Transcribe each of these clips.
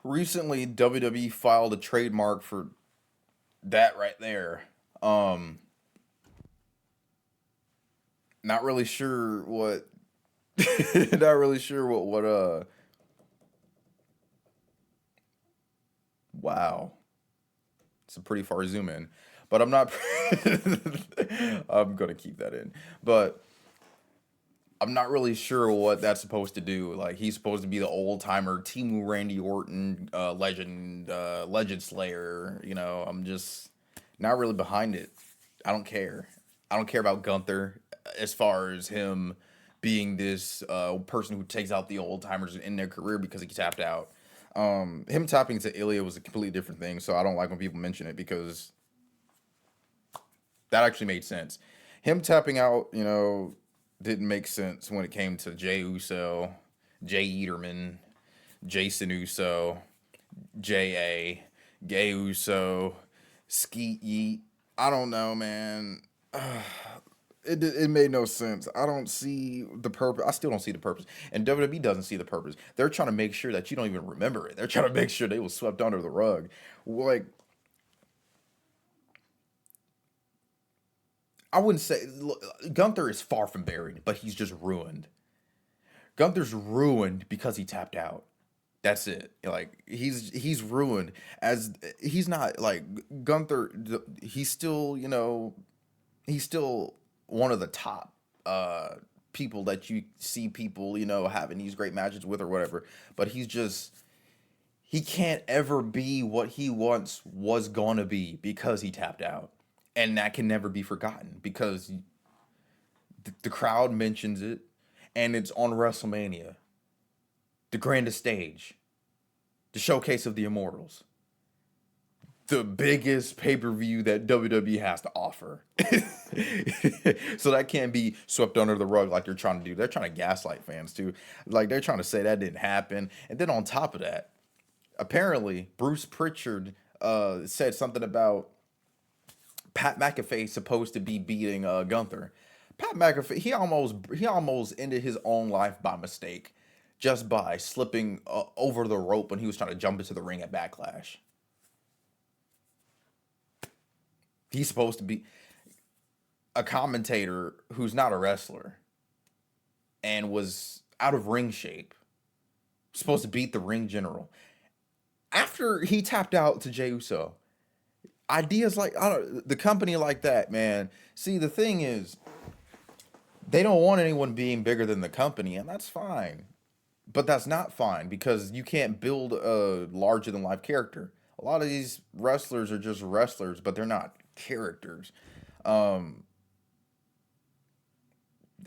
recently WWE filed a trademark for that right there. Um, not really sure what, not really sure what. Wow, it's a pretty far zoom in, but I'm not. I'm gonna keep that in, but I'm not really sure what that's supposed to do. Like he's supposed to be the old timer Timu Randy Orton legend slayer. I'm just not really behind it. I don't care. I don't care about Gunther as far as him being this person who takes out the old timers in their career because he tapped out. Him tapping to Ilya was a completely different thing, so I don't like when people mention it because that actually made sense. Him tapping out, didn't make sense when it came to Jay Uso, Jay Eaterman, Jason Uso, J.A., Gay Uso, Skeet Yeet. I don't know, man. It made no sense. I don't see the purpose. I still don't see the purpose. And WWE doesn't see the purpose. They're trying to make sure that you don't even remember it. They're trying to make sure they was swept under the rug. Like, I wouldn't say look, Gunther is far from buried, but he's just ruined. Gunther's ruined because he tapped out. That's it. Like he's ruined as he's not like Gunther. He's still he's still one of the top people that you see people having these great matches with or whatever. But he can't ever be what he once was gonna be because he tapped out, and that can never be forgotten because the crowd mentions it, and it's on WrestleMania, the grandest stage, the showcase of the Immortals, the biggest pay per view that WWE has to offer. So that can't be swept under the rug like they're trying to do. They're trying to gaslight fans too. Like they're trying to say that didn't happen. And then on top of that, apparently Bruce Pritchard said something about Pat McAfee supposed to be beating Gunther. Pat McAfee he almost ended his own life by mistake, just by slipping over the rope when he was trying to jump into the ring at Backlash. He's supposed to be a commentator who's not a wrestler and was out of ring shape. Supposed to beat the ring general after he tapped out to Jey Uso. Ideas like I don't, the company like that, man. See, the thing is, they don't want anyone being bigger than the company, and that's fine. But that's not fine because you can't build a larger than life character. A lot of these wrestlers are just wrestlers, but they're not characters. Um,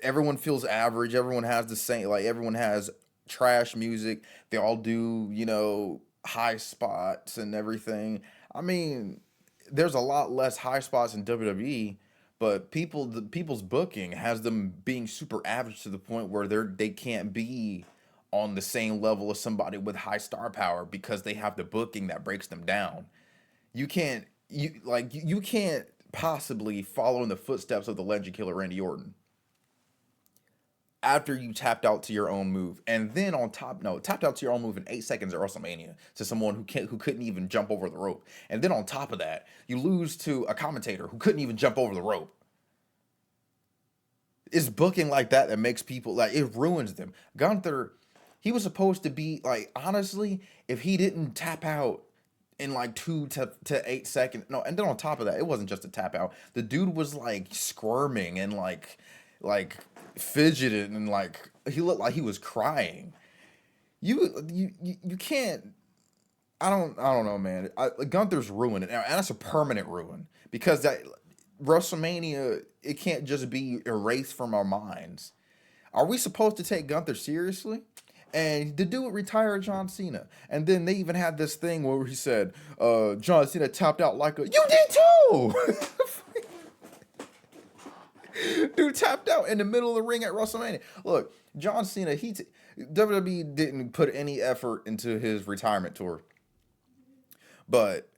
Everyone feels average. Everyone has the same, like everyone has trash music. They all do, high spots and everything. I mean, there's a lot less high spots in WWE, but people's booking has them being super average to the point where they can't be on the same level as somebody with high star power because they have the booking that breaks them down. You can't possibly follow in the footsteps of the legend killer Randy Orton after you tapped out to your own move, and then on top, no, tapped out to your own move in 8 seconds at WrestleMania to someone who couldn't even jump over the rope, and then on top of that, you lose to a commentator who couldn't even jump over the rope. It's booking like that that makes people like it ruins them. Gunther, he was supposed to be like honestly, if he didn't tap out in like 2 to 8 seconds. No, and then on top of that, it wasn't just a tap out. The dude was like squirming and like fidgeting and like he looked like he was crying. You can't. I don't know, man. Gunther's ruined, and that's a permanent ruin because that WrestleMania it can't just be erased from our minds. Are we supposed to take Gunther seriously? And the dude retired John Cena. And then they even had this thing where he said, John Cena tapped out like a. You did too! Dude tapped out in the middle of the ring at WrestleMania. Look, John Cena, WWE didn't put any effort into his retirement tour. But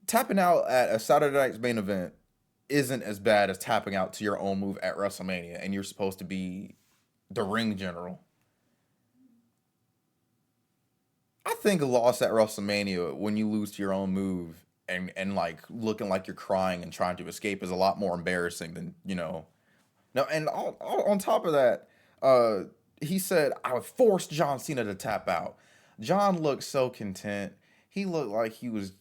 tapping out at a Saturday night's main event isn't as bad as tapping out to your own move at WrestleMania and you're supposed to be the ring general. I think a loss at WrestleMania when you lose to your own move and like looking like you're crying and trying to escape is a lot more embarrassing than no. And on top of that, uh, he said I forced John Cena to tap out. John looked so content. He looked like he was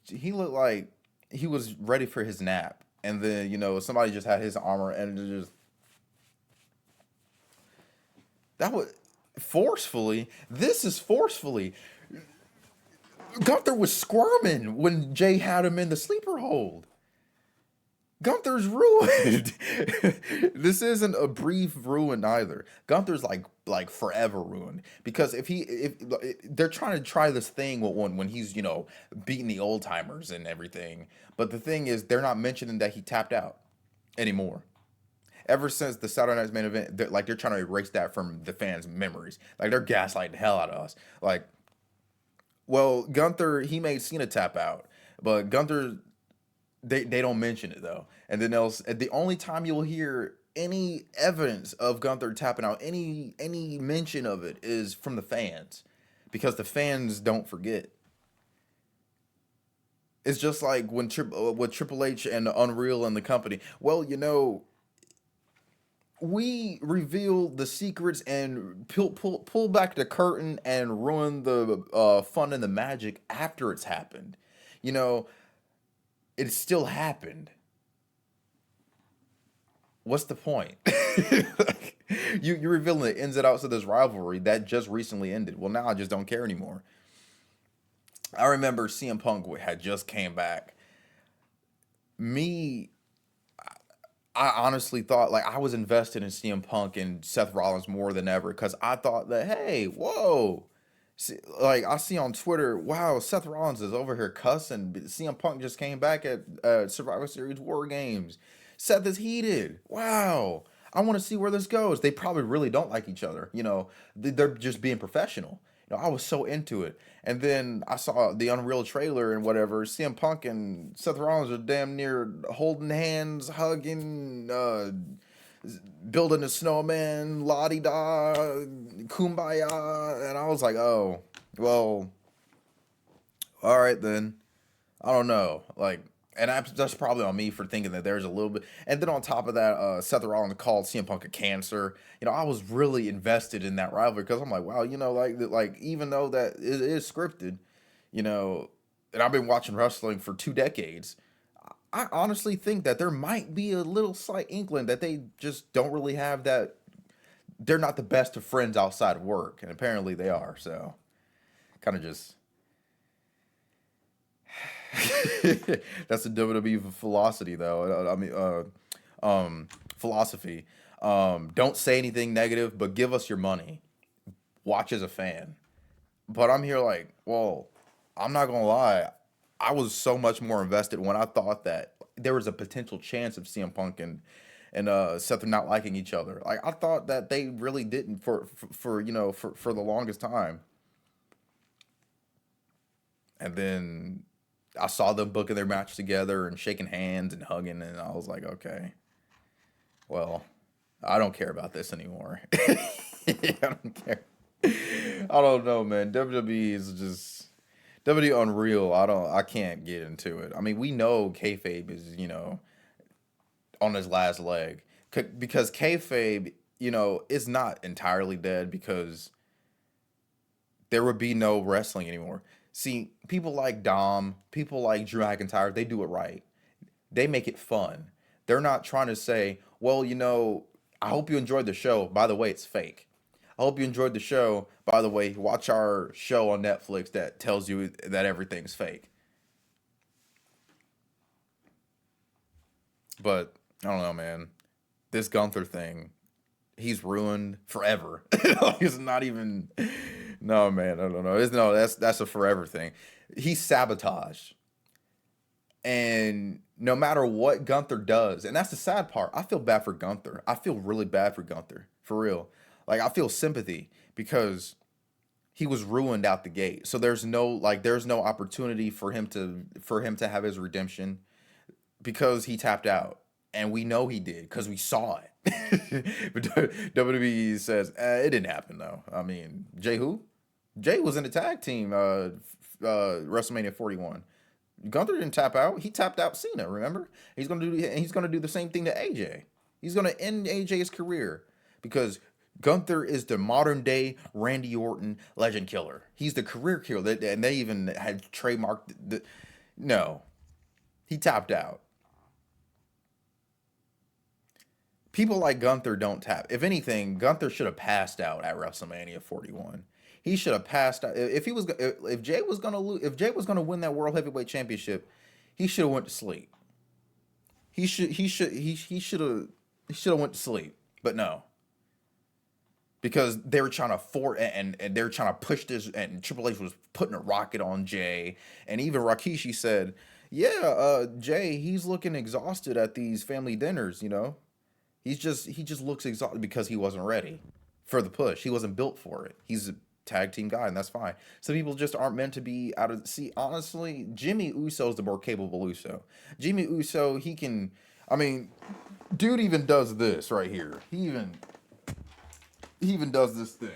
ready for his nap. And then somebody just had his armor and it just that was forcefully. This is forcefully. Gunther was squirming when Jay had him in the sleeper hold. Gunther's ruined. This isn't a brief ruin either. Gunther's like forever ruined because if they're trying to try this thing when he's beating the old timers and everything, but the thing is they're not mentioning that he tapped out anymore. Ever since the Saturday Night's main event, they're trying to erase that from the fans' memories. Like they're gaslighting the hell out of us. Like, well, Gunther he made Cena tap out, but Gunther they don't mention it though. And then else the only time you'll hear any evidence of Gunther tapping out, any mention of it is from the fans, because the fans don't forget. It's just like when with Triple H and Unreal and the company. Well, we reveal the secrets and pull back the curtain and ruin the fun and the magic after it's happened. You know, it still happened. What's the point? Like, you're revealing the ins and outs of this rivalry that just recently ended. Well, now I just don't care anymore. I remember CM Punk had just came back. Me, I honestly thought like I was invested in CM Punk and Seth Rollins more than ever because I thought that hey, whoa, like I see on Twitter, wow, Seth Rollins is over here cussing. CM Punk just came back at Survivor Series War Games. Seth is heated. Wow, I want to see where this goes. They probably really don't like each other. They're just being professional. I was so into it, and then I saw the Unreal trailer and whatever. CM Punk and Seth Rollins are damn near holding hands, hugging, building a snowman, la di da, kumbaya, and I was like, oh, well, all right then. I don't know, like, and that's probably on me for thinking that there's a little bit. And then on top of that, Seth Rollins called CM Punk a cancer. I was really invested in that rivalry because I'm like, wow, like even though that it is scripted, you know, and I've been watching wrestling for 2 decades. I honestly think that there might be a little slight inkling that they just don't really have that. They're not the best of friends outside of work, and apparently they are. So, kind of just that's the WWE philosophy, though. Philosophy. Don't say anything negative, but give us your money. Watch as a fan. But I'm here like, well, I'm not gonna lie. I was so much more invested when I thought that there was a potential chance of CM Punk and Seth not liking each other. Like I thought that they really didn't for the longest time. And then I saw them booking their match together and shaking hands and hugging, and I was like, okay, well, I don't care about this anymore. I don't care. I don't know, man. WWE is just WWE Unreal. I can't get into it. I mean, we know kayfabe is on his last leg because kayfabe is not entirely dead because there would be no wrestling anymore. See, people like Dom, people like Drew McIntyre, they do it right. They make it fun. They're not trying to say, well, I hope you enjoyed the show. By the way, it's fake. I hope you enjoyed the show. By the way, watch our show on Netflix that tells you that everything's fake. But I don't know, man. This Gunther thing, he's ruined forever. He's not even. No, man. I don't know. That's a forever thing. He's sabotaged, and no matter what Gunther does, and that's the sad part. I feel bad for Gunther. I feel really bad for Gunther, for real. Like I feel sympathy because he was ruined out the gate. So there's no opportunity for him to have his redemption because he tapped out, and we know he did because we saw it. But WWE says it didn't happen though. I mean, Jay who? Jay was in the tag team WrestleMania 41. Gunther didn't tap out. He tapped out Cena. Remember? He's gonna do the same thing to AJ. He's gonna end AJ's career because Gunther is the modern day Randy Orton legend killer. He's the career killer, and they even had trademarked. No, he tapped out. People like Gunther don't tap. If anything, Gunther should have passed out at WrestleMania 41. He should have passed out. If he was, if Jay was gonna lose, if Jay was gonna win that World Heavyweight Championship, he should have went to sleep. He should have went to sleep. But no, because they were trying to and they were trying to push this, and Triple H was putting a rocket on Jay, and even Rikishi said, "Yeah, Jay, he's looking exhausted at these family dinners. You know, he just looks exhausted because he wasn't ready for the push. He wasn't built for it. He's a tag team guy, and that's fine. Some people just aren't meant to be out of. See, honestly, Jimmy Uso is the more capable Uso. Jimmy Uso, he can. I mean, dude even does this right here. He even does this thing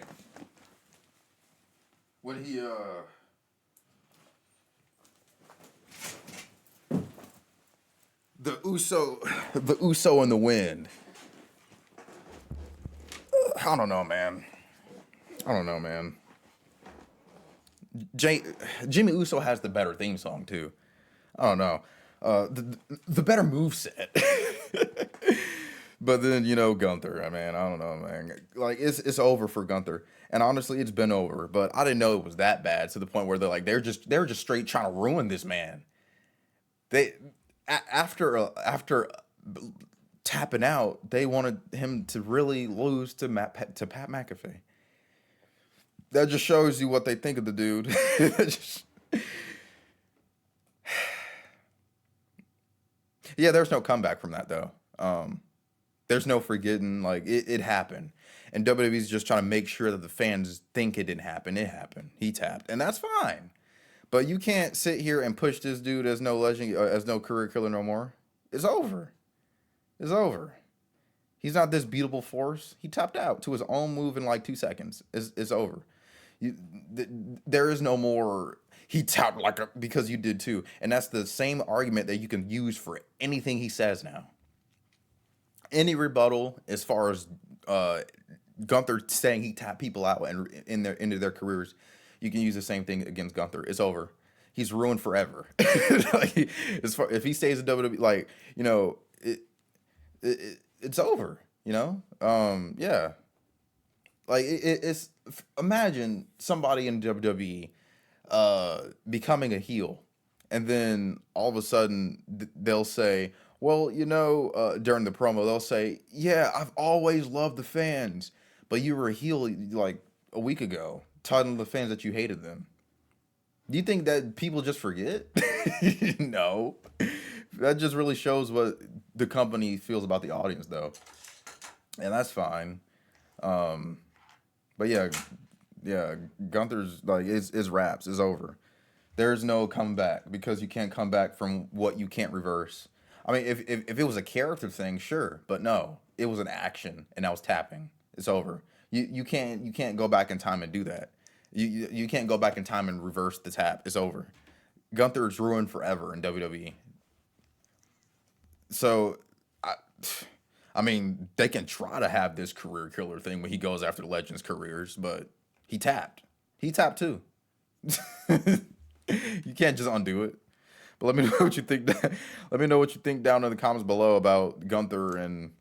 when he the Uso in the wind. I don't know, man. I don't know, man. Jay, Jimmy Uso has the better theme song too. I don't know. The better move set. But then Gunther. I mean, I don't know, man. Like it's over for Gunther, and honestly, it's been over. But I didn't know it was that bad to the point where they're just straight trying to ruin this man. They after tapping out, they wanted him to really lose to Pat McAfee. That just shows you what they think of the dude. Yeah, there's no comeback from that though. There's no forgetting. Like it happened, and WWE's just trying to make sure that the fans think it didn't happen. It happened. He tapped, and that's fine. But you can't sit here and push this dude as no legend, as no career killer no more. It's over. It's over. He's not this beatable force. He tapped out to his own move in like 2 seconds. It's over. You, there is no more. He tapped because you did too, and that's the same argument that you can use for anything he says now. Any rebuttal as far as Gunther saying he tapped people out and into their careers, you can use the same thing against Gunther. It's over. He's ruined forever. Like, if he stays in WWE, like it's over. Yeah. Like it's imagine somebody in WWE becoming a heel, and then all of a sudden they'll say, well, during the promo they'll say, yeah, I've always loved the fans, but you were a heel like a week ago, telling the fans that you hated them. Do you think that people just forget? No. That just really shows what the company feels about the audience, though, and that's fine. But yeah, Gunther's like is raps is over. There's no comeback because you can't come back from what you can't reverse. I mean, if it was a character thing, sure, but no, it was an action, and that was tapping. It's over. You can't go back in time and do that. You can't go back in time and reverse the tap. It's over. Gunther is ruined forever in WWE. So, I, I mean, they can try to have this career killer thing when he goes after legends' careers, but he tapped. He tapped too. You can't just undo it. But let me know what you think. Let me know what you think down in the comments below about Gunther and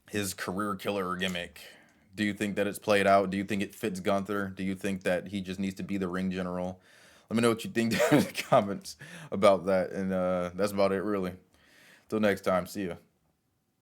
his career killer gimmick. Do you think that it's played out? Do you think it fits Gunther? Do you think that he just needs to be the ring general? Let me know what you think down in the comments about that. And that's about it, really. Till next time, see ya.